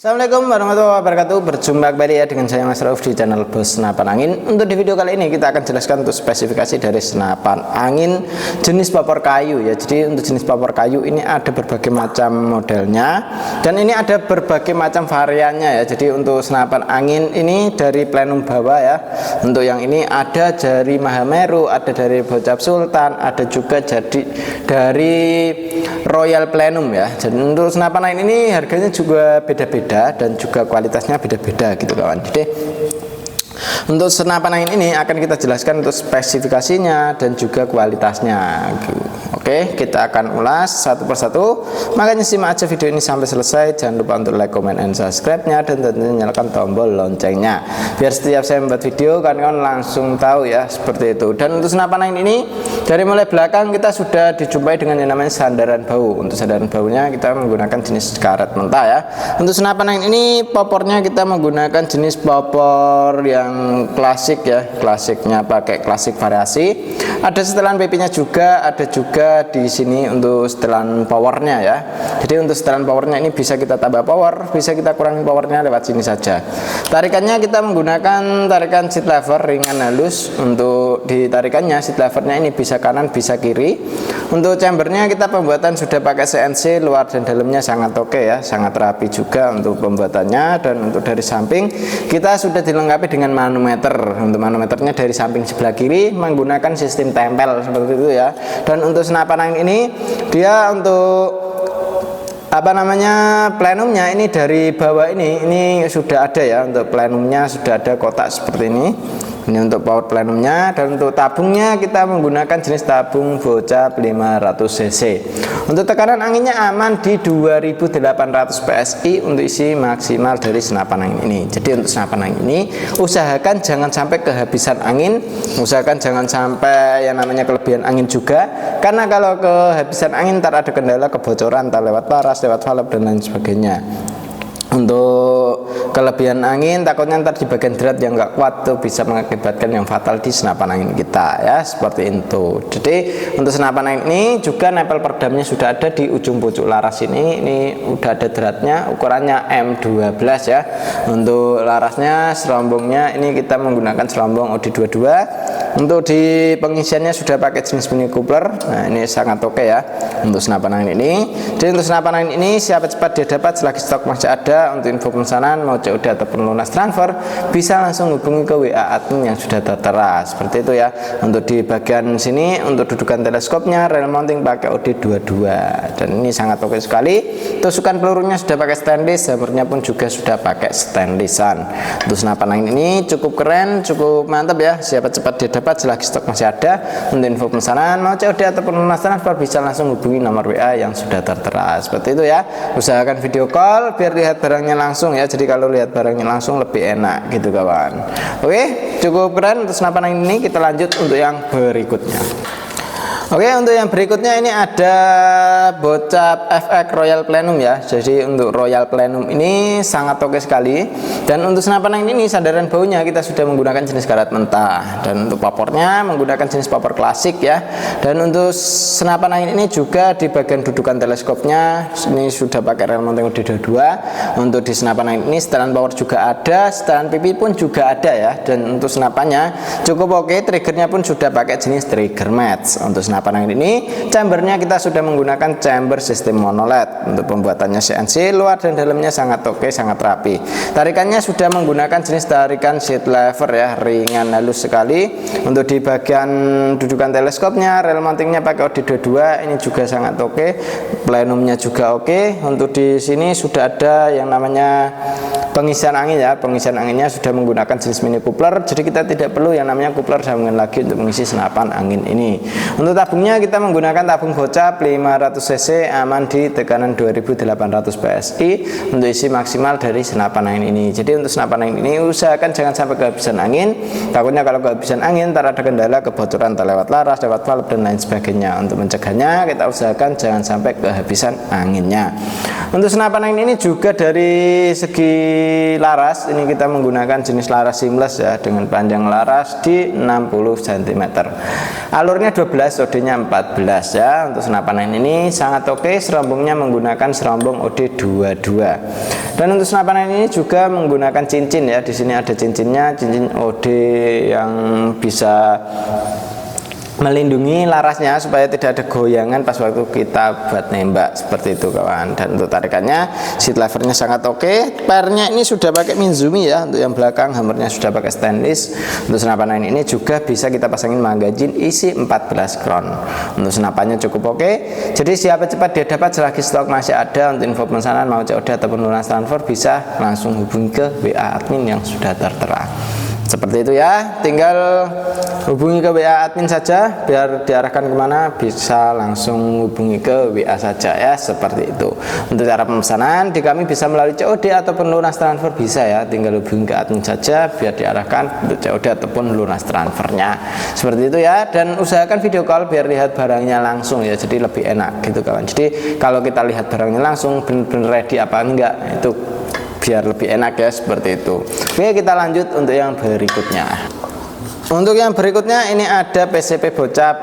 Assalamualaikum warahmatullahi wabarakatuh. Berjumpa kembali ya dengan saya Mas Rauf di channel Bos Senapan Angin. Untuk di video kali ini kita akan jelaskan untuk spesifikasi dari senapan angin jenis popor kayu ya. Jadi untuk jenis popor kayu ini ada berbagai macam modelnya dan ini ada berbagai macam variannya ya. Jadi untuk senapan angin ini dari plenum bawah ya. Untuk yang ini ada dari Mahameru, ada dari Bocap Sultan, ada juga jadi dari Royal Plenum ya. Jadi untuk senapan angin ini harganya juga beda-beda dan juga kualitasnya beda-beda gitu kawan. Jadi untuk senapan angin ini akan kita jelaskan untuk spesifikasinya dan juga kualitasnya. Oke, kita akan ulas satu persatu. Makanya simak aja video ini sampai selesai. Jangan lupa untuk like, comment, and subscribe-nya dan tentunya nyalakan tombol loncengnya. Biar setiap saya membuat video kalian langsung tahu ya seperti itu. Dan untuk senapan angin ini dari mulai belakang kita sudah dijumpai dengan yang namanya sandaran bau. Untuk sandaran baunya kita menggunakan jenis karet mentah ya. Untuk senapan angin ini popornya kita menggunakan jenis popor yang klasik ya, klasiknya pakai klasik variasi. Ada setelan PP-nya juga, ada juga di sini untuk setelan powernya ya. Jadi untuk setelan powernya ini bisa kita tambah power, bisa kita kurangi powernya lewat sini saja. Tarikannya kita menggunakan tarikan seat lever ringan halus. Untuk ditarikannya seat levernya ini bisa kanan bisa kiri. Untuk chambernya kita pembuatan sudah pakai CNC, luar dan dalamnya sangat oke ya, sangat rapi juga untuk pembuatannya. Dan untuk dari samping kita sudah dilengkapi dengan manometer. Untuk manometernya dari samping sebelah kiri menggunakan sistem tempel seperti itu ya. Dan untuk senapan angin ini dia untuk plenumnya ini dari bawah ini sudah ada ya. Untuk plenumnya sudah ada kotak seperti ini untuk power plenumnya. Dan untuk tabungnya kita menggunakan jenis tabung Bocap 500 cc. Untuk tekanan anginnya aman di 2800 PSI untuk isi maksimal dari senapan angin ini. Jadi untuk senapan angin ini usahakan jangan sampai kehabisan angin, usahakan jangan sampai yang namanya kelebihan angin juga, karena kalau kehabisan angin ntar ada kendala kebocoran, ntar lewat paras, lewat valve dan lain sebagainya. Untuk kelebihan angin takutnya ntar di bagian drat yang nggak kuat tuh bisa mengakibatkan yang fatal di senapan angin kita ya, seperti itu. Jadi untuk senapan angin ini juga nempel perdamnya sudah ada di ujung pucuk laras ini udah ada dratnya, ukurannya M12 ya. Untuk larasnya serombongnya ini kita menggunakan serombong OD22. Untuk di pengisiannya sudah pakai jenis mini coupler. Nah ini sangat oke ya untuk senapan angin ini. Jadi untuk senapan angin ini siapa cepat dia dapat, selagi stok masih ada. Untuk info pemesanan mau COD ataupun lunas transfer bisa langsung hubungi ke WA admin yang sudah tertera seperti itu ya. Untuk di bagian sini untuk dudukan teleskopnya rail mounting pakai OD22 dan ini sangat oke sekali. Tusukan pelurunya sudah pakai stainless, jamurnya pun juga sudah pakai stainlessan. Untuk senapan angin ini cukup keren, cukup mantap ya. Siapa cepat dia dapat, selagi stok masih ada. Untuk info pemesanan mau COD ataupun lunas transfer bisa langsung hubungi nomor WA yang sudah tertera seperti itu ya. Usahakan video call biar lihat barangnya langsung ya. Jadi kalau lihat barangnya langsung lebih enak gitu kawan. Oke, cukup keren untuk senapan angin ini. Kita lanjut untuk yang berikutnya. Oke, untuk yang berikutnya ini ada Bocap FX Royal Plenum ya. Jadi untuk Royal Plenum ini sangat oke sekali. Dan untuk senapan angin ini sandaran baunya kita sudah menggunakan jenis karet mentah. Dan untuk popornya menggunakan jenis popor klasik ya. Dan untuk senapan angin ini juga di bagian dudukan teleskopnya ini sudah pakai rail mounting OD22. Untuk di senapan angin ini setelan power juga ada, setelan PP pun juga ada ya. Dan untuk senapannya cukup oke, triggernya pun sudah pakai jenis trigger match. Untuk senapan angin ini chambernya kita sudah menggunakan chamber sistem monoled. Untuk pembuatannya CNC, luar dan dalamnya sangat oke, sangat rapi. Tarikannya sudah menggunakan jenis tarikan seat lever ya, ringan halus sekali. Untuk di bagian dudukan teleskopnya rail mountingnya pakai OD22 ini juga sangat oke, plenumnya juga oke. Untuk di sini sudah ada yang namanya pengisian angin ya, pengisian anginnya sudah menggunakan jenis mini coupler. Jadi kita tidak perlu yang namanya coupler sambungan lagi untuk mengisi senapan angin ini. Untuk tabungnya kita menggunakan tabung Bocap 500 cc aman di tekanan 2800 PSI untuk isi maksimal dari senapan angin ini. Jadi untuk senapan angin ini usahakan jangan sampai kehabisan angin. Takutnya kalau kehabisan angin ntar ada kendala kebocoran lewat laras, lewat valve dan lain sebagainya. Untuk mencegahnya kita usahakan jangan sampai kehabisan anginnya. Untuk senapan angin ini juga dari segi laras ini kita menggunakan jenis laras seamless ya, dengan panjang laras di 60 cm. Alurnya 12, OD-nya 14 ya. Untuk senapan angin ini sangat oke. Serombongnya menggunakan serombong OD22. Dan untuk senapan angin ini juga menggunakan cincin ya. Di sini ada cincinnya, cincin OD yang bisa melindungi larasnya supaya tidak ada goyangan pas waktu kita buat nembak, seperti itu kawan. Dan untuk tarikannya, seat levernya sangat oke. Pernya ini sudah pakai Minzumi ya. Untuk yang belakang hammernya sudah pakai stainless. Untuk senapan angin ini juga bisa kita pasangin magazin isi 14 crown. Untuk senapannya cukup oke. Jadi siapa cepat dia dapat, selagi stok masih ada. Untuk info pemesanan mau COD ataupun lunas transfer bisa langsung hubungi ke WA admin yang sudah tertera. Seperti itu ya, tinggal hubungi ke WA admin saja, biar diarahkan kemana bisa langsung hubungi ke WA saja ya, seperti itu. Untuk cara pemesanan di kami bisa melalui COD ataupun lunas transfer bisa ya, tinggal hubungi ke admin saja biar diarahkan untuk COD ataupun lunas transfernya, seperti itu ya. Dan usahakan video call biar lihat barangnya langsung ya, jadi lebih enak gitu kawan. Jadi kalau kita lihat barangnya langsung benar-benar ready apa enggak, itu biar lebih enak ya, seperti itu. Oke, kita lanjut untuk yang berikutnya. Untuk yang berikutnya ini ada PCP Bocap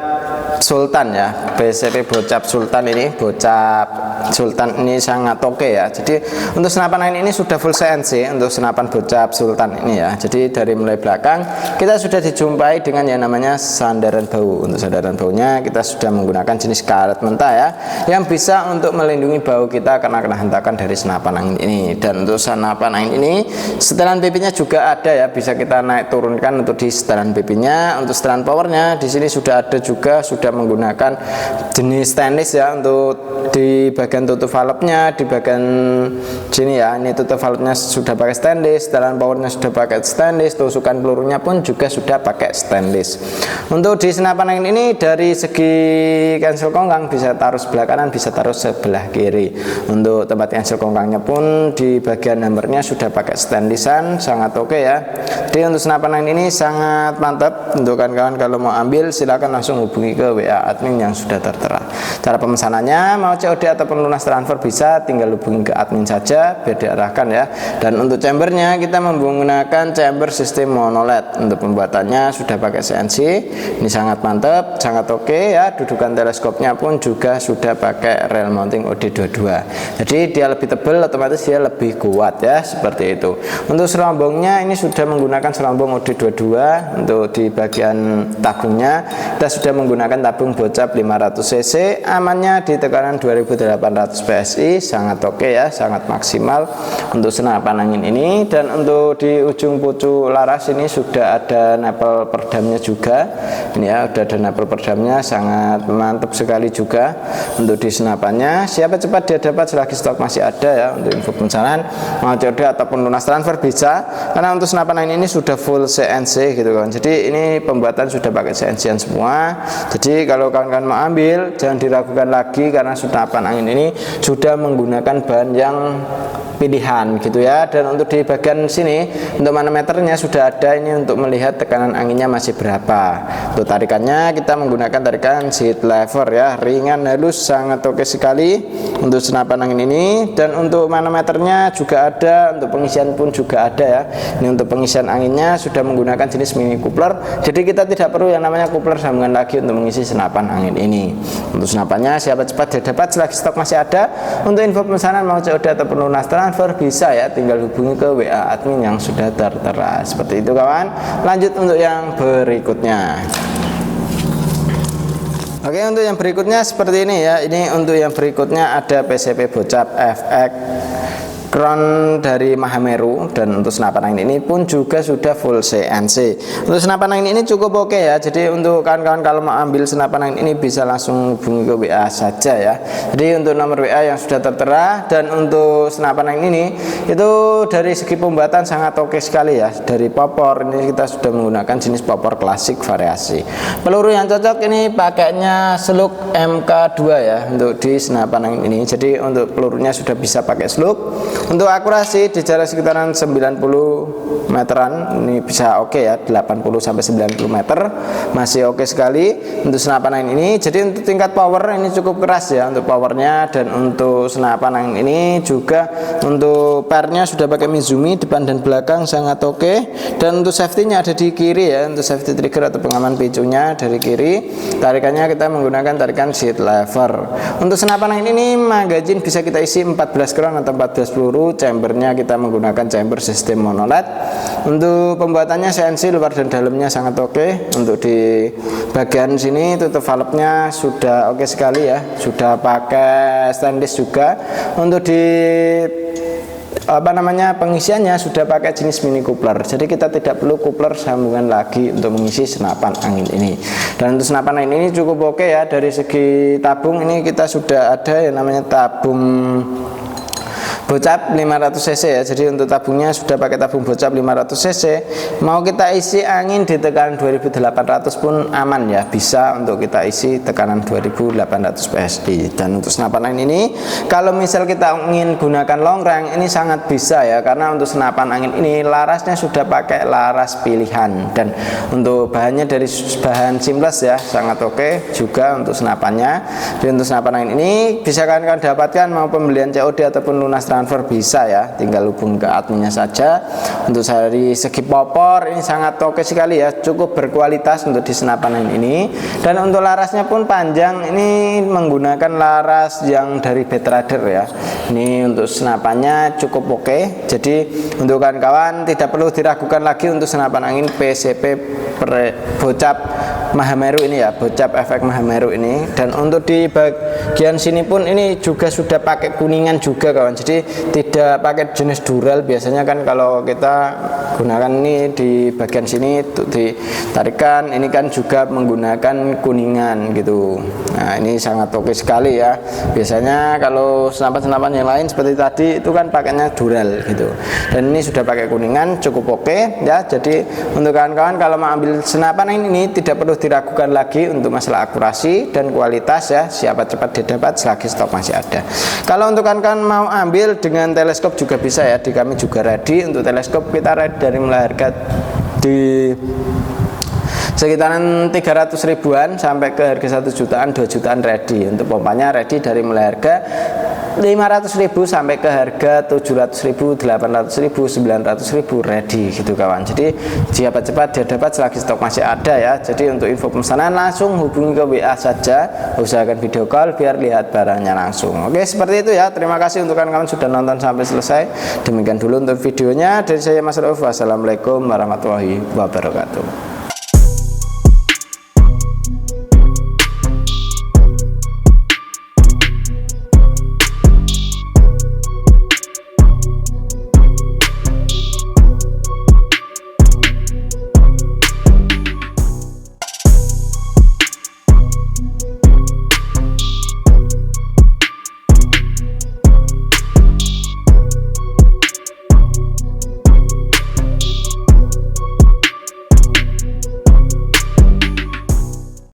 Sultan ya. PCP Bocap Sultan ini, Bocap Sultan ini sangat oke ya. Jadi untuk senapan angin ini sudah full CNC untuk senapan Bocap Sultan ini ya. Jadi dari mulai belakang kita sudah dijumpai dengan yang namanya sandaran bau. Untuk sandaran baunya kita sudah menggunakan jenis karet mentah ya, yang bisa untuk melindungi bau kita karena kena hentakan dari senapan angin ini. Dan untuk senapan angin ini setelan PP-nya juga ada ya, bisa kita naik turunkan untuk di setelan PP-nya. Untuk setelan powernya di sini sudah ada juga, sudah menggunakan jenis stainless ya. Untuk di bagian tutup valve-nya, di bagian sini ya, ini tutup valve-nya sudah pakai stainless, setelan powernya sudah pakai stainless, tusukan pelurunya pun juga sudah pakai stainless. Untuk di senapan angin ini dari segi cancel kongkang bisa taruh sebelah kanan, bisa taruh sebelah kiri. Untuk tempat cancel kongkangnya pun di bagian hammernya sudah pakai stainlessan, sangat oke ya. Jadi untuk senapan angin ini sangat mantap. Untuk kawan-kawan kalau mau ambil silahkan langsung hubungi ke WA admin yang sudah tertera. Cara pemesanannya mau COD ataupun lunas transfer bisa, tinggal hubungi ke admin saja biar diarahkan ya. Dan untuk chambernya kita menggunakan chamber sistem monoled. Untuk pembuatannya sudah pakai CNC, ini sangat mantap, sangat oke ya. Dudukan teleskopnya pun juga sudah pakai rail mounting OD22. Jadi dia lebih tebal, otomatis dia lebih kuat ya, seperti itu. Untuk serombongnya ini sudah menggunakan serombong OD22. Untuk di bagian tabungnya kita sudah menggunakan tabung Bocap 500 cc, amannya di tekanan 2800 PSI, sangat oke ya, sangat maksimal untuk senapan angin ini. Dan untuk di ujung pucuk laras ini sudah ada nempel perdamnya juga, ini ya, udah ada nempel perdamnya, sangat mantap sekali juga. Untuk di senapannya siapa cepat dia dapat, selagi stok masih ada ya. Untuk info pemesanan mau COD ataupun lunas transfer bisa, karena untuk senapan angin ini sudah full CNC gitu kan. Jadi ini pembuatan sudah pakai CNC-an semua. Jadi kalau kawan-kawan mau ambil jangan diragukan lagi, karena senapan angin ini sudah menggunakan bahan yang pilihan gitu ya. Dan untuk di bagian sini untuk manometernya sudah ada, ini untuk melihat tekanan anginnya masih berapa. Untuk tarikannya kita menggunakan tarikan seat lever ya, ringan halus, sangat oke sekali untuk senapan angin ini. Dan untuk manometernya juga ada, untuk pengisian pun juga ada ya. Ini untuk pengisian anginnya sudah menggunakan jenis mini coupler, jadi kita tidak perlu yang namanya coupler sambungan lagi untuk mengisi senapan angin ini. Untuk senapannya siapa cepat dia dapat, selagi stok masih ada. Untuk info pemesanan mau COD ataupun lunas transfer bisa ya, tinggal hubungi ke WA admin yang sudah tertera. Seperti itu kawan. Lanjut untuk yang berikutnya. Oke, untuk yang berikutnya seperti ini ya. Ini untuk yang berikutnya ada PCP Bocap FX Crown dari Mahameru. Dan untuk senapan angin ini pun juga sudah full CNC. Untuk senapan angin ini cukup oke ya. Jadi untuk kawan-kawan kalau mau ambil senapan angin ini bisa langsung hubungi ke WA saja ya. Jadi untuk nomor WA yang sudah tertera. Dan untuk senapan angin ini itu dari segi pembuatan sangat oke sekali ya. Dari popor ini kita sudah menggunakan jenis popor klasik variasi. Peluru yang cocok ini pakainya slug MK2 ya untuk di senapan angin ini. Jadi untuk pelurunya sudah bisa pakai slug. Untuk akurasi di jarak sekitaran 90 meteran ini bisa oke ya, 80 sampai 90 meter masih oke sekali untuk senapan angin ini. Jadi untuk tingkat power ini cukup keras ya untuk powernya, dan untuk senapan angin ini juga untuk pernya sudah pakai Mizumi depan dan belakang sangat oke, dan untuk safety-nya ada di kiri ya, untuk safety trigger atau pengaman picunya dari kiri. Tarikannya kita menggunakan tarikan seat lever. Untuk senapan angin ini magazine bisa kita isi 14 round atau 14 peluru. Chambernya kita menggunakan chamber sistem monoled. Untuk pembuatannya CNC luar dan dalamnya sangat oke. Untuk di bagian sini tutup valve-nya sudah oke sekali ya, sudah pakai stainless juga. Untuk di pengisiannya sudah pakai jenis mini coupler, jadi kita tidak perlu coupler sambungan lagi untuk mengisi senapan angin ini. Dan untuk senapan angin ini cukup oke ya. Dari segi tabung ini kita sudah ada yang namanya tabung bocap 500 cc ya. Jadi untuk tabungnya sudah pakai tabung bocap 500 cc. Mau kita isi angin di tekanan 2800 pun aman ya, bisa untuk kita isi tekanan 2800 PSI. Dan untuk senapan angin ini kalau misal kita ingin gunakan long range ini sangat bisa ya, karena untuk senapan angin ini larasnya sudah pakai laras pilihan, dan untuk bahannya dari bahan seamless ya, sangat oke juga untuk senapannya. Dan untuk senapan angin ini bisa kalian dapatkan mau pembelian COD ataupun lunas transfer bisa ya, tinggal hubung ke adminnya saja. Untuk dari segi popor ini sangat oke sekali ya, cukup berkualitas untuk di senapan angin ini. Dan untuk larasnya pun panjang, ini menggunakan laras yang dari Betrader ya. Ini untuk senapannya cukup oke. Jadi untuk kawan-kawan tidak perlu diragukan lagi untuk senapan angin PCP bocap Mahameru ini ya, bocap efek Mahameru ini. Dan untuk di bagian sini pun ini juga sudah pakai kuningan juga kawan, jadi tidak pakai jenis dural. Biasanya kan kalau kita gunakan ini di bagian sini untuk ditarikan, ini kan juga menggunakan kuningan gitu. Nah ini sangat oke sekali ya. Biasanya kalau senapan-senapan yang lain seperti tadi itu kan pakainya dural gitu, dan ini sudah pakai kuningan, cukup oke ya. Jadi untuk kawan-kawan kalau mau ambil senapan ini tidak perlu diragukan lagi untuk masalah akurasi dan kualitas ya, siapa cepat didapat selagi stok masih ada. Kalau untuk kawan-kawan mau ambil dengan teleskop juga bisa ya, di kami juga ready. Untuk teleskop kita ready dari mulai harga di sekitaran 300 ribuan sampai ke harga 1 jutaan, 2 jutaan ready. Untuk pompanya ready dari mulai harga 500.000 sampai ke harga 700.000, 800.000, 900.000 ready gitu kawan. Jadi siapa cepat dia dapat selagi stok masih ada ya. Jadi untuk info pemesanan langsung hubungi ke WA saja, usahakan video call biar lihat barangnya langsung. Oke seperti itu ya. Terima kasih untuk kawan-kawan sudah nonton sampai selesai. Demikian dulu untuk videonya dari saya Mas Rauf. Wassalamualaikum warahmatullahi wabarakatuh.